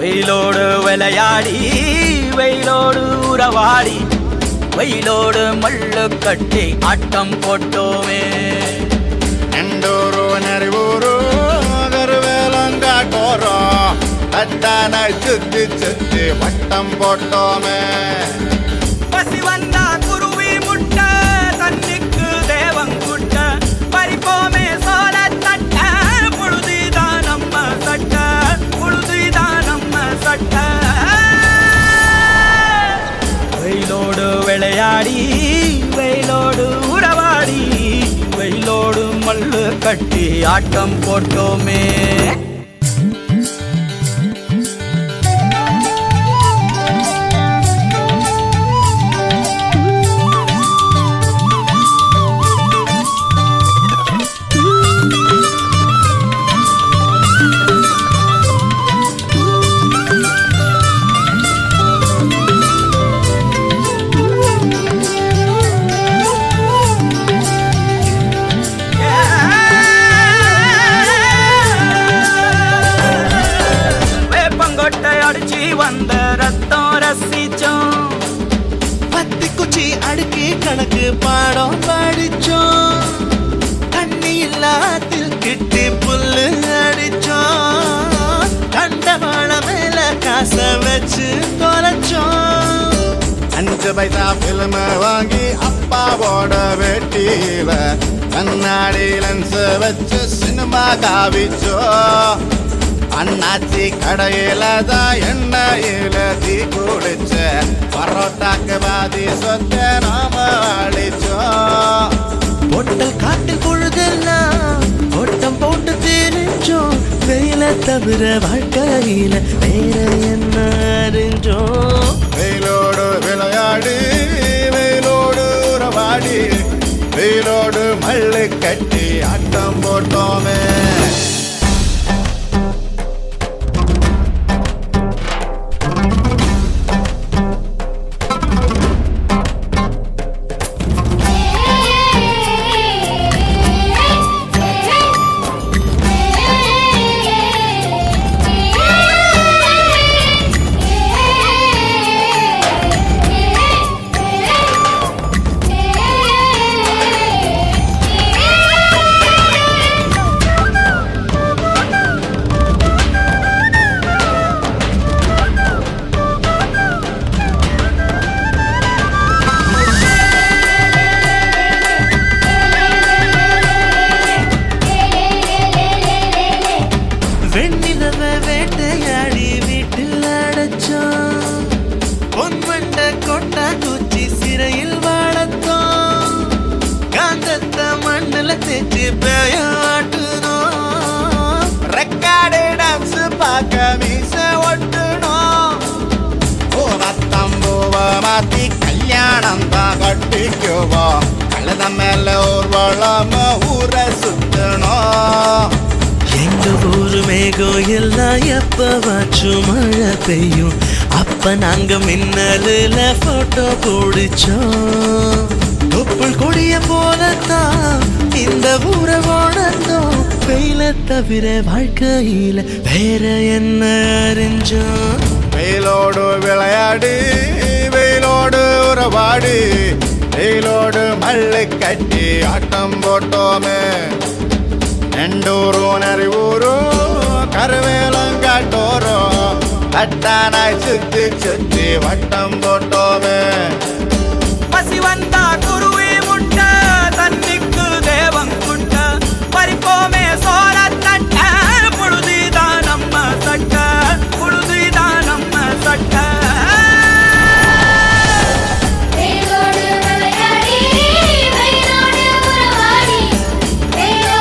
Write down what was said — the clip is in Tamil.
வெயிலோடு விளையாடி வெயிலோடு உறவாடி வெயிலோடு மல்லு கட்டி ஆட்டம் போட்டோமே. எண்டூரு நெறிவூரு கருவேலங்காட்டோரம் தட்டானை சுத்தி சுத்தி வட்டம் போட்டோமே. பசி வந்தா குருவி முட்ட தண்ணிக்கு தேவங்குட்ட பறிப்போமே சோழ தட்ட புழுதிதான் நம்ம சட்ட புழுதிதான் நம்ம சட்ட. வெயிலோடு விளையாடி வெயிலோடு உறவாடி வெயிலோடு மல்லு கட்டி ஆட்டம் போட்டோமே. வந்த ரத்தம் ரசிச்சோம் பத்தி குச்சி அடுக்கி கணக்கு பாடம் படிச்சோம். தண்ணி இல்லாத்தில் கிட்டி புல்லு அடிச்சோம். கண்டவாள மேல காச வச்சு தொலைச்சோம். 5 பைசா பிலிம வாங்கி அப்பாவோட வெட்டியில கண்ணாடி லென்ஸ் வச்சு சினிமா காவிச்சோ. அண்ணாச்சி கடையில தான் எண்ணெயில தீ குடிச்ச பரோட்டாக்கு பாதி சொத்த நாம அழிச்சோம். பொட்டல் காட்டில் பொழுதெல்லாம் ஓட்டம் போட்டு தெரிஞ்சோம். வெயில தவிர வாழ்க்கையில வேற என்ன அறிஞ்சோம். வெயிலோடு விளையாடி வெயிலோடு உறவாடி வெயிலோடு மல்லு கட்டி ஆட்டம் போட்டோமே. வெண்ணிலவ வேட்டையாடி வீட்டில் அடைச்சோம். பொன்வண்ட கொட்டா தூச்சி சிறையில் வாழத்தோம். காந்தத்தை மண்ணில் தேய்ச்சி பேயாட்டுனோம். ரெக்கார்டு டான்ஸ் பார்க்க மீச ஒட்டுனோம். பூவத்தம்பூவ மாத்தி கல்யாணம் தான் கட்டிக்குவோம். கழுத மேல ஊர்வலம் ஊரை சுத்தணும். எங்க ஊரு மேகம் எல்லாம் எப்பவாச்சும் மழை பெய்யும். அப்ப நாங்க மின்னலுல போட்டோ பிடிச்சோம். தொப்புள் கொடிய போலத்தான் இந்த ஊரை வாழ்ந்தோம். வெயில தவிர வாழ்க்கையில வேற என்ன அறிஞ்சோம். வெயிலோடு விளையாடி வெயிலோடு உறவாடி வெயிலோடு மல்லு கட்டி ஆட்டம் போட்டோமே. எண்டூரு நெறிவூரு கருவேலங்காட்டோரம் தட்டானாய் சுத்தி சுத்தி வட்டம் போட்டோமே.